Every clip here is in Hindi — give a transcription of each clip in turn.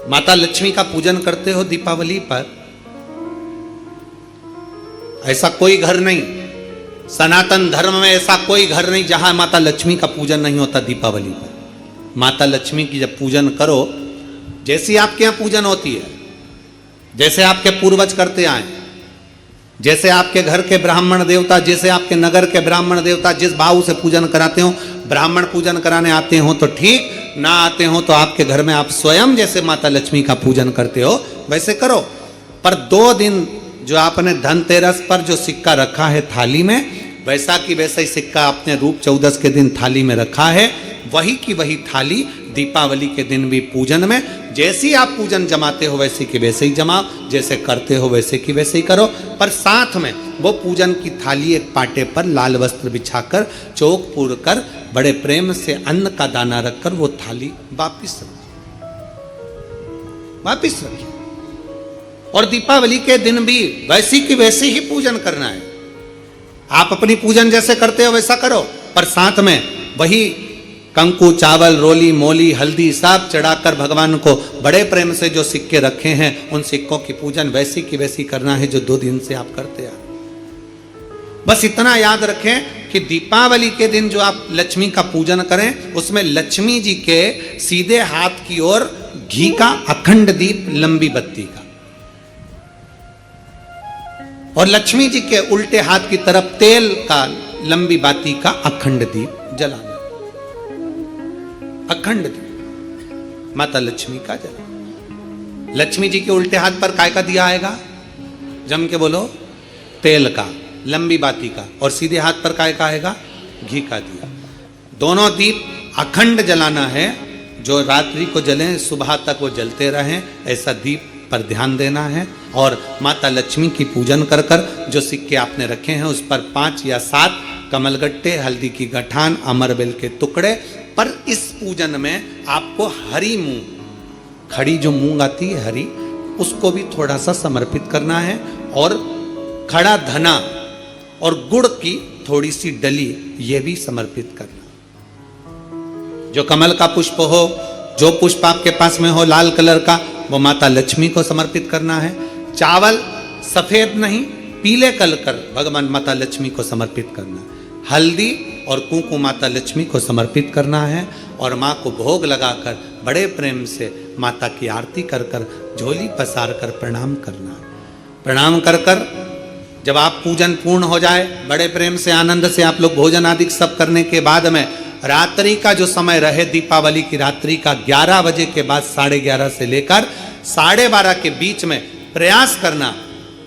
माता लक्ष्मी का पूजन करते हो दीपावली पर, ऐसा कोई घर नहीं, सनातन धर्म में ऐसा कोई घर नहीं जहां माता लक्ष्मी का पूजन नहीं होता दीपावली पर। माता लक्ष्मी की जब पूजन करो, जैसी आपके यहां पूजन होती है, जैसे आपके पूर्वज करते आए, जैसे आपके घर के ब्राह्मण देवता, जैसे आपके नगर के ब्राह्मण देवता जिस भाव से पूजन कराते हो, ब्राह्मण पूजन कराने आते हो तो ठीक, ना आते हो तो आपके घर में आप स्वयं जैसे माता लक्ष्मी का पूजन करते हो वैसे करो। पर 2 दिन जो आपने धनतेरस पर जो सिक्का रखा है थाली में, वैसा की वैसा ही सिक्का आपने रूप 14 के दिन थाली में रखा है, वही की वही थाली दीपावली के दिन भी पूजन में जैसी आप पूजन जमाते हो वैसे की वैसे ही जमाओ, जैसे करते हो वैसे की वैसे ही करो। पर साथ में वो पूजन की थाली एक पाटे पर लाल वस्त्र बिछाकर, चौक पूर कर, बड़े प्रेम से अन्न का दाना रखकर वो थाली वापिस रखिए। और दीपावली के दिन भी वैसी की वैसे ही पूजन करना है। आप अपनी पूजन जैसे करते हो वैसा करो, पर साथ में वही कंकु, चावल, रोली, मोली, हल्दी सब चढ़ाकर भगवान को बड़े प्रेम से जो सिक्के रखे हैं उन सिक्कों की पूजन वैसी की वैसी करना है जो 2 दिन से आप करते आ। बस इतना याद रखें कि दीपावली के दिन जो आप लक्ष्मी का पूजन करें, उसमें लक्ष्मी जी के सीधे हाथ की ओर घी का अखंड दीप, लंबी बत्ती का, और लक्ष्मी जी के उल्टे हाथ की तरफ तेल का लंबी बाती का अखंड दीप जलाना। अखंड दीप माता लक्ष्मी का जला। लक्ष्मी जी के उल्टे हाथ पर काय का दिया आएगा? जम के बोलो, तेल का, लंबी बाती का, और सीधे हाथ पर काय का आएगा? घी का दिया। दोनों दीप अखंड जलाना है, जो रात्रि को जलें सुबह तक वो जलते रहें, ऐसा दीप पर ध्यान देना है। और माता लक्ष्मी की पूजन कर कर जो सिक्के आपने रखे हैं उस पर 5 या 7 कमलगट्टे, हल्दी की गठान, अमरबेल के टुकड़े। पर इस पूजन में आपको हरी मूंग, खड़ी जो मूंग आती है हरी, उसको भी थोड़ा सा समर्पित करना है, और खड़ा धना और गुड़ की थोड़ी सी डली ये भी समर्पित करना। जो कमल का पुष्प हो, जो पुष्प आपके पास में हो लाल कलर का, वो माता लक्ष्मी को समर्पित करना है। चावल सफेद नहीं, पीले कलर कर भगवान माता लक्ष्मी को समर्पित करना है। हल्दी और कुंकु माता लक्ष्मी को समर्पित करना है, और माँ को भोग लगाकर बड़े प्रेम से माता की आरती कर कर, झोली पसार कर प्रणाम करना है। प्रणाम कर कर जब आप पूजन पूर्ण हो जाए, बड़े प्रेम से आनंद से आप लोग भोजन आदि सब करने के बाद में रात्रि का जो समय रहे, दीपावली की रात्रि का 11 बजे के बाद 11:30 से लेकर 12:30 के बीच में प्रयास करना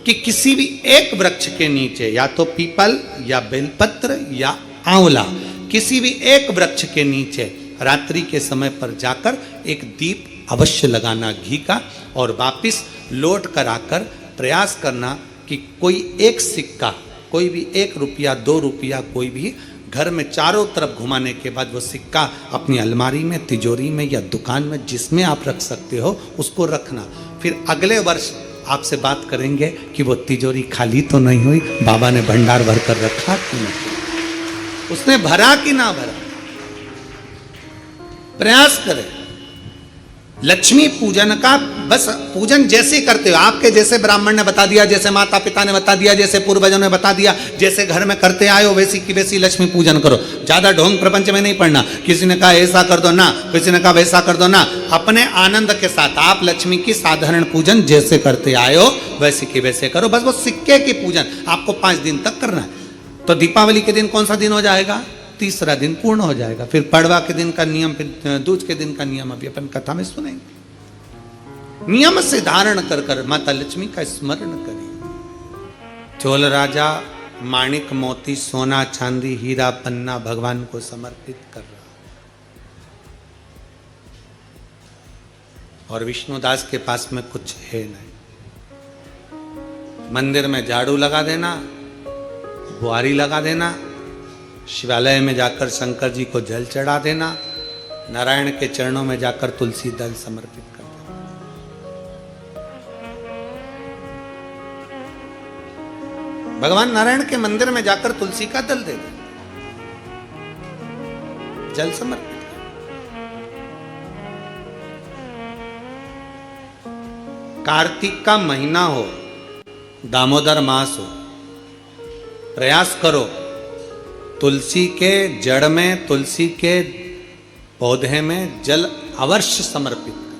कि किसी भी एक वृक्ष के नीचे, या तो पीपल या बेलपत्र या आंवला, किसी भी एक वृक्ष के नीचे रात्रि के समय पर जाकर एक दीप अवश्य लगाना घी का, और वापिस लौट कर आकर प्रयास करना कि कोई एक सिक्का, कोई भी 1 रुपया 2 रुपया, कोई भी घर में चारों तरफ घुमाने के बाद वो सिक्का अपनी अलमारी में, तिजोरी में या दुकान में जिसमें आप रख सकते हो उसको रखना। फिर अगले वर्ष आपसे बात करेंगे कि वो तिजोरी खाली तो नहीं हुई, बाबा ने भंडार भर कर रखा कि नहीं, उसने भरा कि ना भरा। प्रयास करें। लक्ष्मी पूजन का बस पूजन जैसे करते हो, आपके जैसे ब्राह्मण ने बता दिया, जैसे माता पिता ने बता दिया, जैसे पूर्वजों ने बता दिया, जैसे घर में करते आए हो वैसी की वैसी लक्ष्मी पूजन करो। ज्यादा ढोंग प्रपंच में नहीं पड़ना, किसी ने कहा ऐसा कर दो ना, किसी ने कहा वैसा कर दो ना। अपने आनंद के साथ आप लक्ष्मी की साधारण पूजन जैसे करते आए हो वैसे की वैसे करो। बस वो सिक्के की पूजन आपको 5 दिन तक करना है। तो दीपावली के दिन कौन सा दिन हो जाएगा? 3रा दिन पूर्ण हो जाएगा। फिर पड़वा के दिन का नियम, फिर दूज के दिन का नियम अभी अपन कथा में सुनेंगे। नियम से धारण कर कर माता लक्ष्मी का स्मरण करिए। चोल राजा माणिक मोती सोना चांदी हीरा पन्ना भगवान को समर्पित कर रहा, और विष्णुदास के पास में कुछ है नहीं। मंदिर में झाड़ू लगा देना, बुआरी लगा देना, शिवालय में जाकर शंकर जी को जल चढ़ा देना, नारायण के चरणों में जाकर तुलसी दल समर्पित कर देना। भगवान नारायण के मंदिर में जाकर तुलसी का दल दे दे, जल समर्पित कर। कार्तिक का महीना हो, दामोदर मास हो, प्रयास करो तुलसी के जड़ में, तुलसी के पौधे में जल अवश्य समर्पित करो।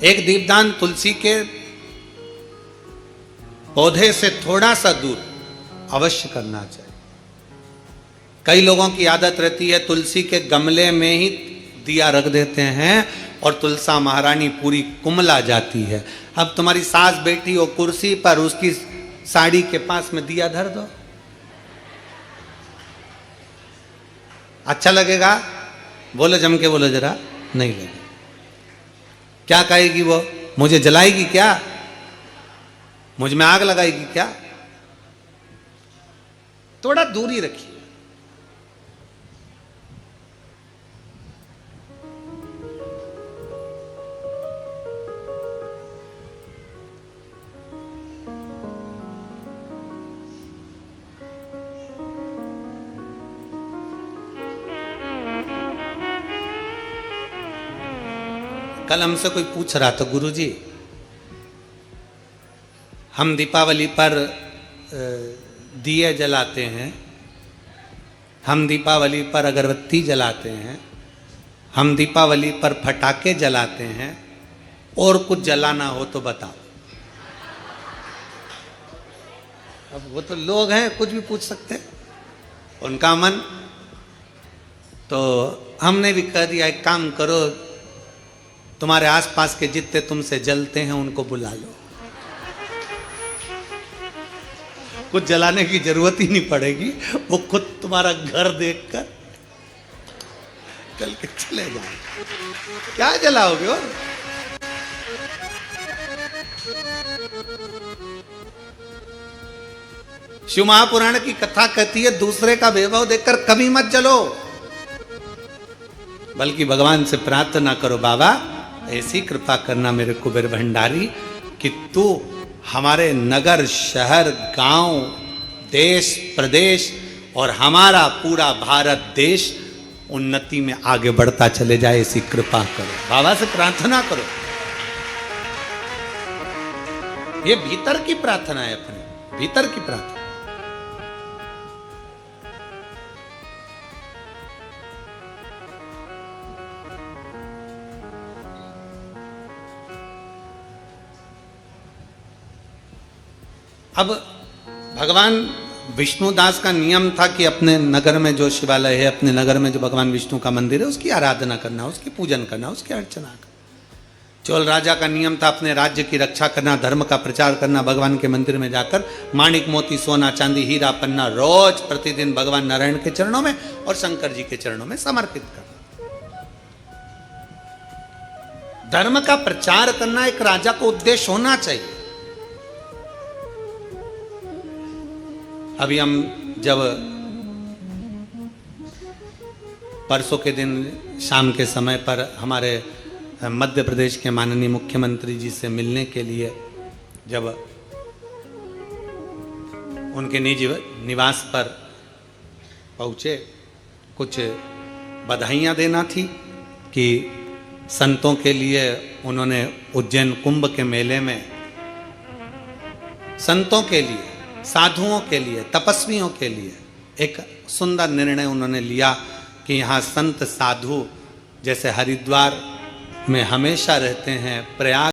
एक दीपदान तुलसी के पौधे से थोड़ा सा दूर अवश्य करना चाहिए। कई लोगों की आदत रहती है तुलसी के गमले में ही दिया रख देते हैं और तुलसा महारानी पूरी कुमला जाती है। अब तुम्हारी सास बैठी हो कुर्सी पर, उसकी साड़ी के पास में दिया धर दो, अच्छा लगेगा? बोलो, जम के बोलो जरा। नहीं लगेगा। क्या कहेगी वो? मुझे जलाएगी क्या? मुझ में आग लगाएगी क्या? थोड़ा दूरी रखिए। कल हमसे कोई पूछ रहा था, गुरुजी हम दीपावली पर दिए जलाते हैं, हम दीपावली पर अगरबत्ती जलाते हैं, हम दीपावली पर पटाखे जलाते हैं, और कुछ जलाना हो तो बताओ। अब वो तो लोग हैं, कुछ भी पूछ सकते हैं, उनका मन। तो हमने भी कह दिया, एक काम करो, तुम्हारे आसपास के जितने तुमसे जलते हैं उनको बुला लो, कुछ जलाने की जरूरत ही नहीं पड़ेगी, वो खुद तुम्हारा घर देखकर चल के चले जाओ। क्या जलाओगे? और शिव महापुराण की कथा कहती है, दूसरे का वैभव देखकर कभी मत जलो, बल्कि भगवान से प्रार्थना करो, बाबा ऐसी कृपा करना मेरे कुबेर भंडारी कि तू हमारे नगर, शहर, गांव, देश, प्रदेश और हमारा पूरा भारत देश उन्नति में आगे बढ़ता चले जाए, ऐसी कृपा करो। बाबा से प्रार्थना करो। ये भीतर की प्रार्थना है, अपने भीतर की प्रार्थना। अब भगवान विष्णुदास का नियम था कि अपने नगर में जो शिवालय है, अपने नगर में जो भगवान विष्णु का मंदिर है, उसकी आराधना करना, उसकी पूजन करना, उसकी अर्चना करना। चोल राजा का नियम था अपने राज्य की रक्षा करना, धर्म का प्रचार करना, भगवान के मंदिर में जाकर माणिक मोती सोना चांदी हीरा पन्ना रोज प्रतिदिन भगवान नारायण के चरणों में और शंकर जी के चरणों में समर्पित करना। धर्म का प्रचार करना एक राजा को उद्देश्य होना चाहिए। अभी हम जब परसों के दिन शाम के समय पर हमारे मध्य प्रदेश के माननीय मुख्यमंत्री जी से मिलने के लिए जब उनके निजी निवास पर पहुँचे, कुछ बधाइयाँ देना थी कि संतों के लिए उन्होंने उज्जैन कुंभ के मेले में संतों के लिए, साधुओं के लिए, तपस्वियों के लिए एक सुंदर निर्णय उन्होंने लिया कि यहाँ संत साधु जैसे हरिद्वार में हमेशा रहते हैं, प्रयाग